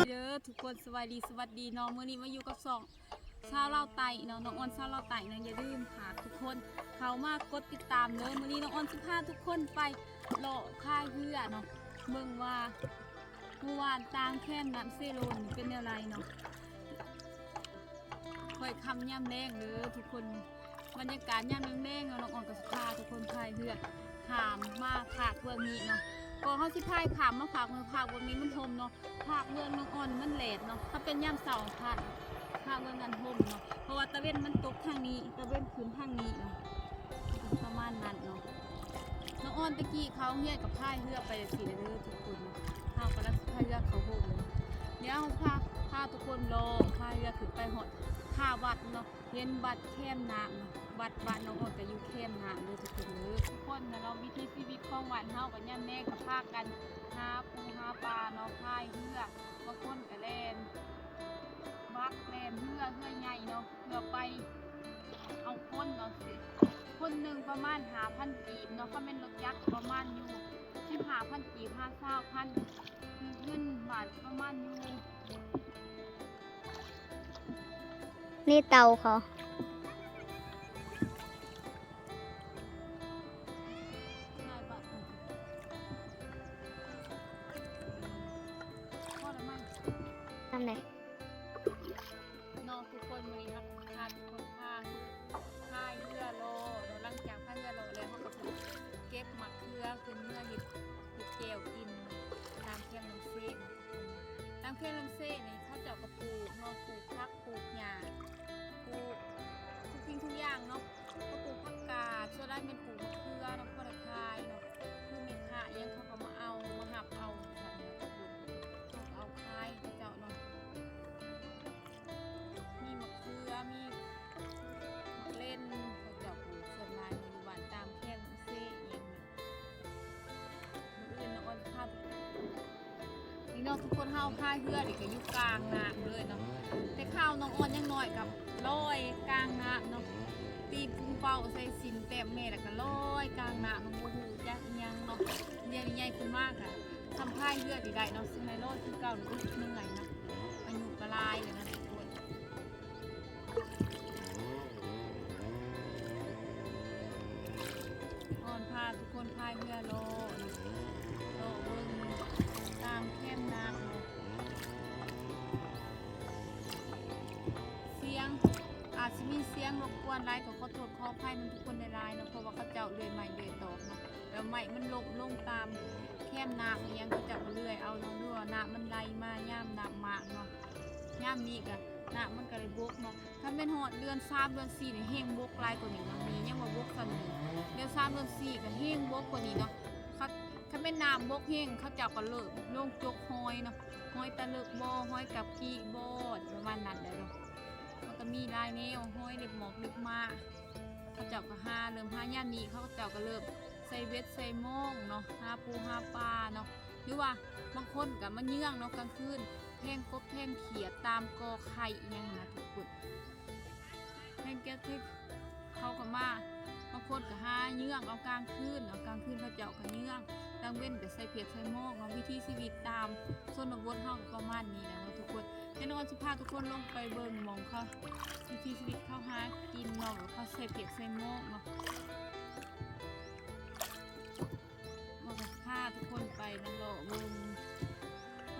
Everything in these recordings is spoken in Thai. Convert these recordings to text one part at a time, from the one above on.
เด้อทุกคนสวัสดีน้องมื้อนี้มาอยู่กับชาวลาวไต่เนาะน้องอ้อนชาวลาวไต่เนาะอย่าลืมค่ะทุกคนเขามากดติดตามเลยมื้อนี้น้องอ้อนสิพาทุกคนไปเลาะค่ายเรือเนาะเบิ่งว่าเมื่อวานตางแค่น้ำเซโลนเป็นอะไรเนาะคอยคำย่ำแรงเด้อทุกคนบรรยากาศย่ำแรงๆเนาะน้องอ้อนกับสิพาทุกคนพายเรือขามมาผากเมืองนี้เนาะก็เขาสิพายขามมาผากเมืองผากวันนี้มันทมเนาะผากเมืองน้องอ้อนมันแหลดเนาะถ้าเป็นย่ำเสาพัดผากเมืองกันทมเนาะเพราะว่าตะเวนมันตกทางนี้ตะเวนขึ้นทางนี้เนาะประมาณนั้นเนาะน้องอ้อนตะกี้เขาเฮี้ยกับพายเรือไปสิเด้อทุกคนเขากำลังพายเรือเขาโหกเลยเดี๋ยวพาทุกคนรอพายเรือขึ้นไปหอดท่าวัดเนาะเห็นวัดแคมน้ำเนาะวัดบ้านน้องอ้อนก็อยู่แคมน้ำเลยทุกคนเลยทุกคนนะเราวิถีชีวิตของหวานเฮากับย่าแม่กับพากันหาปูหาปลาเนาะพายเรือบางคนก็แล่นบักแล่นเรือใหญ่เนาะเพื่อไปเอาคนเนาะสิคนหนึ่งประมาณ5,000 กีบเนาะเขาเป็นรถยักษ์ประมาณอยู่15,000 กีบ50,000คือเงินบาทประมาณอยู่ นี่เตาเขาทำไหนน้องทุกคนวันนี้ครับพาทุกคนพายเรือโลเราหลังจากพายเรือโลแล้วเขาก็จะเก็บหมักเรือขึ้นเมื่อเห็ดเจลกินตามแคมน้ำเซ่ตามแคมน้ำเซ่นี่เขาเจาะกระปูกเนาะปลูกผักปลูกหญ้าปลูกทุกสิ่งทุกอย่างเนาะก็ปลูกผักกาดส่วนได้เป็นปลูกมะเขือน้ำพริกคายเนาะผู้มีค่ายังเขาก็มาเอามาหับเอาค่ะเขาเอาคายเจาะเนาะมีมะเขือมีเล่นเขาเจาะปลูกส่วนลายในหวานตามแค่นเซ่เองเรื่องน้องอ้อนภาพนี่เนาะทุกคนเฮาพายเรือเด็กก็อยู่กลางน้ำเลยเนาะแต่ข้าวน้องอ้อนยังน้อยกับลอยกลางน้ำเนาะตีปุ้งเป่าใส่สินเต็มเมแล้วก็ลอยกลางน้ำน้องโมหูจักยังเนาะเรียนใหญ่ขึ้นมากค่ะทำพายเรือดีได้เนาะซึ่งในโลกคือเก่าหรือเหนื่อยนะอายุกระลายเลยนะทุกคนอ้อนพาทุกคนพายเรือโลเบิ่งตามเข้มน้ำเนาะเสียงอาจจะมีเสียงรบกวนไล่กับขอโทษขออภัยมันทุกคนในไลน์เนาะเพราะว่าเขาเจ้าเลื่อยใหม่เลื่อยตอกเนาะแล้วใหม่มันลงตามเข้มน้ำยังเขาเจ้าเลื่อยเอาเนาะด้วยน้ำมันไหลมาย่ามน้ำมากเนาะย่ามนี้กันน้ำมันก็เลยบกเนาะถ้าเป็นหอดเดือน3เดือน4เนี่ยแห้งบกลายกว่านี้เนาะมียังว่าบกกันนี้เดือน3เดือน4ก็แห้งบกกว่านี้เนาะถ้าเป็นน้ำบกแห้งเขาเจ้าก็เลิกลงจกหอยเนาะหอยตะเลิกบ่อหอยกับกี้บ่อประมาณนั้นเลยเนาะมันก็มีลายแนวหอยเล็บหมอกเล็บมาเขาเจ้าก็หาเริ่มหาย่ามนี้เขาเจ้าก็เริ่มใส่เบ็ดใส่โม่งเนาะหาปูหาปลาเนาะหรือว่าบางคนกับมันเยื่องเนาะกลางคืนแทงกบแทงเขียดตามกอไข่ยังนะทุกคนแทงแก้ที่เขากับมาบางคนกับหาเยื่องเอากลางคืนเขาเจ้ากับเยื่องดังเว้นกับใส่เปียกใส่โม่งเนาะวิธีชีวิตตามส่วนบนห้องประมาณนี้นะทุกคนแน่นอนสิพาทุกคนลงไปเบิ่งมองเขาวิธีชีวิตเขาหากินเนาะเขาใส่เปียกใส่โม่งเนาะพาทุกคนไปนั่งรอมึง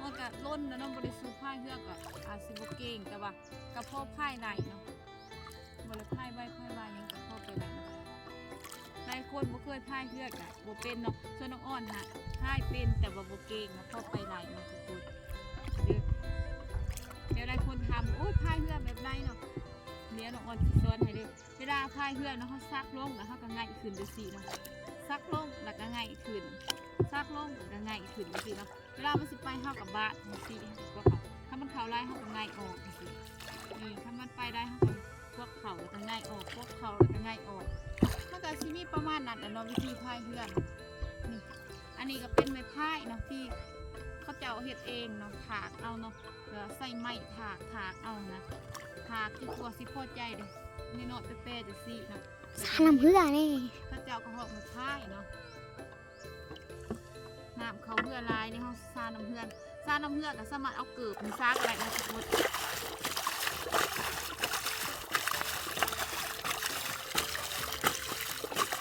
มันก็ล้นนะน้องบริสุทธิ์พายเฮือกอะอาซิบเก่งแต่ว่ากับพ่อพายไหนเนาะบริพายใบพายใบยังกับพ่อไปไหนเนาะหลายคนบ่เคยพายเฮือกอะบ่เป็นเนาะส่วนน้องอ้อนฮะพายเป็นแต่ว่าบ่เก่งนะพ่อไปไหนเนาะทุกคนเดี๋ยวหลายคนทำโอ้ยพายเฮือกแบบไรเนาะเดี๋ยวน้องอ้อนสอนให้เลยเวลาพายเฮือกเนาะเขาซักลงแล้วเขาก็ง่ายขึ้นดูสิเนาะซักลงแล้วก็ง่ายขึ้นซักลงแล้วก็ง่ายขึ้นดูสิเนาะเวลามันสิไปเข้ากับบ้านดูสิก็เขาถ้ามันเข่าไล่เขาก็ง่ายออกดูสินี่ถ้ามันไปได้เขาก็พวกเข่าแล้วก็ง่ายออกพวกเข่าแล้วก็ง่ายออกมันก็สิมีประมาณนั้นแต่เนาะวิธีพายเฮือกนี่อันนี้ก็เป็นไม้พายเนาะที่เขาเจ้าเฮ็ดเองเนาะถากเอาเนาะใส่ไม้ถากเอานะถากที่ตัวสิพอใจเลยนี่เนาะเป๊ะๆจะสิเนาะสาลำเพื่อนี่เขาเจ้าก็หอกไม้พายเนาะน้ำเขาเพื่อลายในห้องซาน้ำเพื่อน ซาน้ำเหือกก็สามารถเอาเกิบหรือซากอะไรนะทุกคน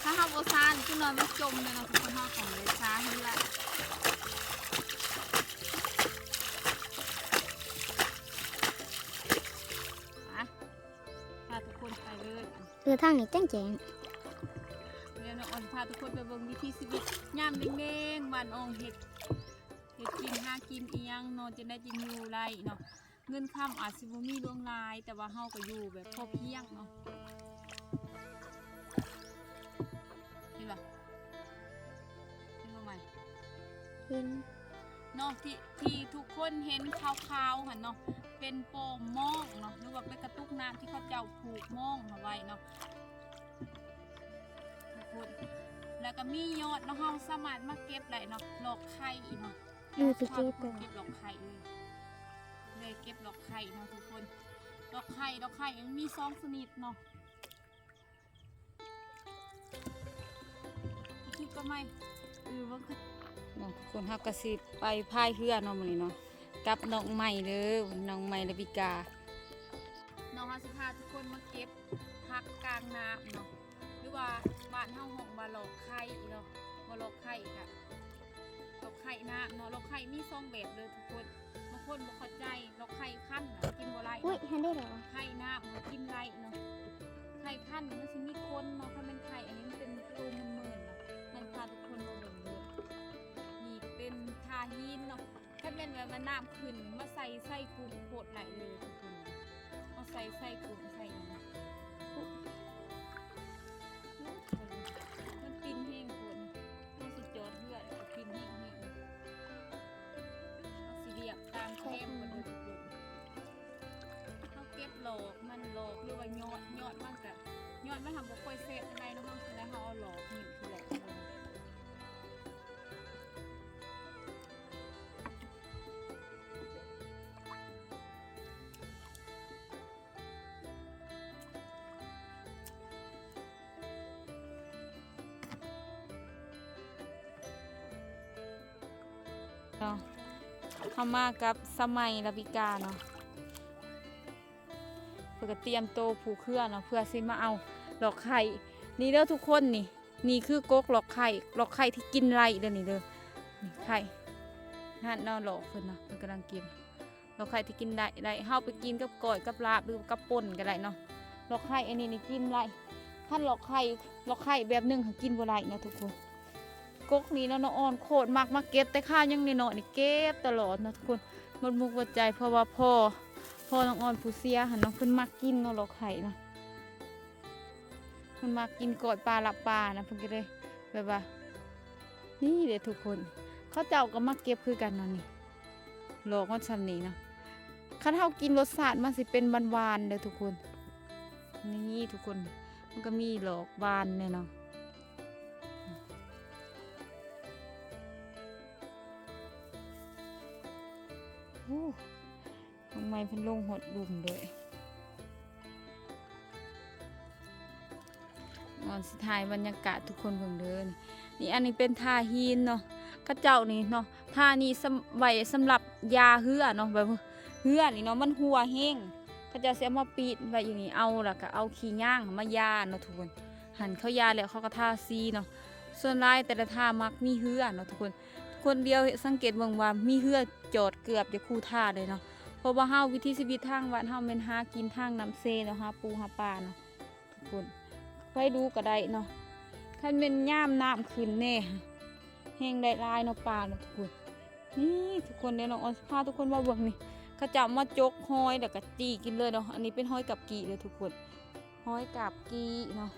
ถ้าเฮาโบซานก็นอนมันจมเลยเนาะทุกคนเฮาของเลยซาเหือกพาทุกคนไปเลย ทางนี้แจ้งแจง เดี๋ยวน้องอ่อนพาทุกคนไปเบิ่งวิถีชีวิตยามเด้งๆบ้านอองเห็ดกินหากินอีหยังนอนจะได้จิงอยู่ไรเนาะเงินค่ำอาจสิบ่มีล่วงลายแต่ว่าเฮาก็อยู่แบบพอเพียงเนาะเห็นป่ะเห็นบ่ไหม เห็น เนาะที่ทุกคนเห็นขาวๆหั่นเนาะเป็นโป่งโม่งเนาะหรือว่าเป็นกระตุกน้ำที่เขาเจ้าผูกโม่งเอาไว้เนาะทุกคนแล้วก็มียอดเนาะเฮาสามารถมาเก็บได้เนาะหลอกไข่เนาะ ไปเก็บ เก็บดอกไข่เลยเก็บดอกไข่เนาะทุกคนดอกไข่ยังมี2ชนิดเนาะคิดก็ไม่ว่าคือน้องทุกคนฮักกระสิบไปพายเรือเนาะมื้อนี้เนาะกับน้องใหม่เด้อน้องใหม่ระบิกาน้องเฮาสิพาทุกคนมาเก็บผักกลางน้ำเนาะหรือว่าบ้านเฮาห้องบาหลอกไข่เนาะบาหลอกไข่ค่ะดอกไข่นะเนาะดอกไข่มี2แบบเลยทุกคนบางคนบ่เข้าใจดอกไข่ขั้นน่ะกินบ่ไร อุ้ยทันได้เหรอ ไข่นะมันกินไรเนาะไข่ขั้นมันสิมีคนเนาะถ้าเป็นไข่อันนี้มันเป็นตูมันเนาะมันพาทุกคนมาเบิ่งเลยนี่เป็นทาฮีนเนาะถ้าเป็นแบบมันน้ำขึ้นมาใส่กุ้งโคตรไหลเลยทุกคนเอาใส่กุ้งใส่อย่างนี้มันปินแห้งคนมันสิจอดเพื่อปินแห้งเอาสิเดียบตามเข้มกันเลยทุกคนเขาเก็บหลอกมันหลอกหรือว่ายอดมันกะยอดมันทำบุกไฟเซฟอะไรเนาะเขาคือเขาเอาหลอกหิวคือหลอกเข้ามากับสมัยระบิกาเนาะเพื่อเตรียมโตผูกเครื่องเนาะเพื่อซิมาเอาหลอกไข่นี่เด้อทุกคนนี่คือกกหลอกไข่ที่กินไรเด้อนี่เด้อนี่ไข่นั่นเนาะหลอกเพิ่นเนาะเพิ่นกำลังกินหลอกไข่ที่กินได้เฮาไปกินกับก้อยกับลาบหรือกับป่นก็ได้เนาะหลอกไข่อันนี้นี่กินไรท่านหลอกไข่แบบนึงกินบ่ไรเนาะทุกคนกกนี้เนาะน้องอ่อนโคตรมากมาเก็บแต่ข้ายังนี่เนาะนี่เก็บตลอดนะทุกคนมันมุกหัวใจเพราะว่าพ่อน้องอ่อนผู้เสียหันน้องเพิ่นมักกินเนาะหลอกไข่นะเพิ่นมักกินกอดปลาลับปลานะเพิ่นก็เลยแบบว่านี่เด้ทุกคนเขาเจ้าก็มักเก็บคือกันเนาะนี่หลอกมันซ้ำนี่นะคันเฮากินรสชาติมันสิเป็นหวานๆเด้อทุกคนนี่ทุกคนมันก็มีหลอกหวานเนี่ยเนาะทำไมเพิ่นลงหดดุ่มด้วยสิถ่ายบรรยากาศทุกคนเพิ่งเดินนี่อันนี้เป็นท่าฮีนเนาะกระเจ้านี่เนาะท่านี้ไว้สำหรับยาเหือเนาะแบบเหือนี่เนาะมันหัวแห้งก็จะเสียมาปีดไว้อยู่นี่เอาแล้วก็เอาขี้ย่างมายาเนาะทุกคนหั่นเขายาแล้วเขาก็ท่าซีเนาะส่วนลายแต่ละท่ามักมีเหือเนาะทุกคนเดียวสังเกตเบิ่งว่ามีเหือจอดเกือบจะคู่ท่าเลยเนาะเพราะว่าเฮาวิถีชีวิตทางบ้านเฮาเป็นหากินทางน้ำเซเนาะหาปูหาปลาเนาะทุกคนไปดูก็ได้เนาะคันเป็นย่ามน้ำขึ้นแน่แห้งได้ลายเนาะปลาเนาะทุกคนนี่ทุกคนเดี๋ยวน้องออนพาทุกคนมาเบิ่งนี่เขาจับมาจกหอยแล้วก็จีกินเลยเนาะอันนี้เป็นหอยกับกีเลยทุกคนหอยกับกีเนาะ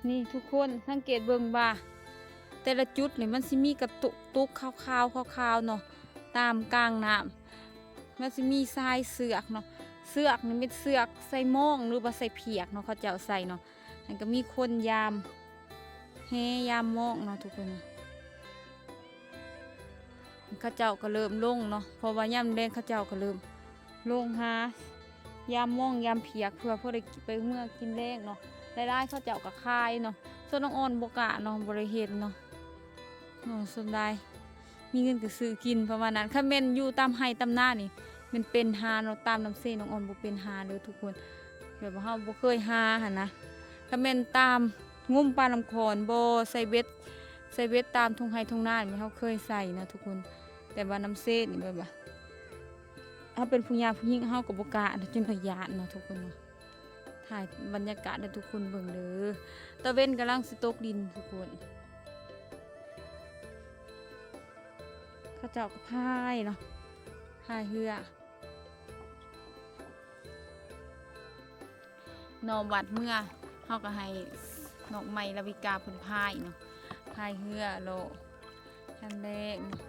นี่ทุกคนสังเกตเบิ่งบ่าแต่ละจุดนี่มันสิมีกระตุกขาวๆเนาะตามกลางน้ำมันสิมีทรายเสือกเนาะเสือกนี่เป็นเสือกใส่ม่องหรือว่าใส่เพียกเนาะเขาจะเอาใส่เนาะมันก็มีคนยามม่องเนาะทุกคนเขาเจ้าก็เริ่มลงเนาะเพราะว่ายามแดงเขาเจ้าก็เริ่มลงหายามม่องยามเพียกเพื่อได้ไปเมื่อกินแรงเนาะได้เขาเจ้าก็คายเนาะส่วนน้องอ่อนบกะเนาะบริเห็นเนาะ โอ้สำได้มีเงินก็ซื้อกินประมาณนั้นคันแม่นอยู่ตามไร่ตามนานี่มันเป็นหาเนาะตามน้ำเส้นน้องอ่อนบ่เป็นหาเด้อทุกคนแบบว่าเฮาบ่เคยหาหั่นนะคันแม่นตามงุ่มปลาลำคอนบ่ใส่เบ็ดตามทุ่งไร่ทุ่งนานี่เฮาเคยใส่นะทุกคนแต่ว่าน้ำเส้นนี่แบบว่าเฮาเป็นผู้หญิงเฮาก็บ่กล้าจนขยานเนาะทุกคนเนาะถ่ายบรรยากาศให้ทุกคนเบิ่งเด้อตะเว้นกำลังสิตกดินทุกคนเขาเจ้าก็พายเนาะพายเรือนอวัดเมื่อเฮาก็ให้นอกไม้ลาวิกาเพิ่นพายเนาะพายเรือโลคันแรกเนาะ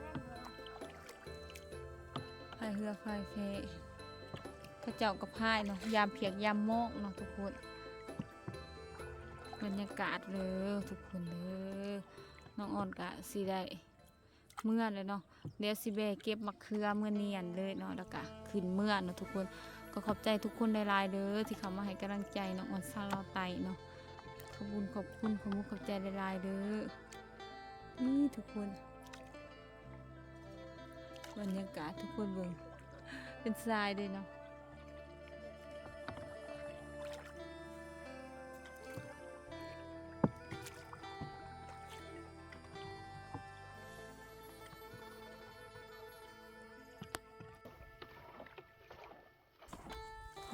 พายเรือพายแพเขาเจ้าก็พายเนาะยามเพียกยามโมกเนาะทุกคนบรรยากาศเลยทุกคนเด้อน้องอ่อนก็สิได้เมื่อเลยเนาะเดี๋ยวสิแบกเก็บมะเขือเมื่อเนียนเลยเนาะแล้วก็ขึ้นเมื่อเนาะทุกคนก็ขอบใจทุกคนหลายๆเด้อที่เข้ามาให้กำลังใจน้องอ่อนซาลาวไตเนาะขอบคุณขอบมุกขอบใจหลายๆเด้อนี่ทุกคนบรรยากาศทุกคนเบิ่งเป็นทรายเลยเนาะ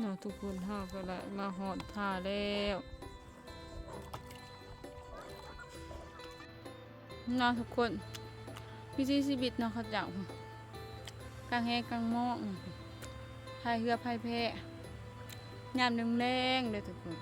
เนาะทุกคนเฮาก็ละมาหอดผ้าแล้วเนาะทุกคนวิถีชีวิตเนาะเขาเจ้ากลางแห้งกลางหม้องพายเรือพายแพยามแรงๆเลยทุกคน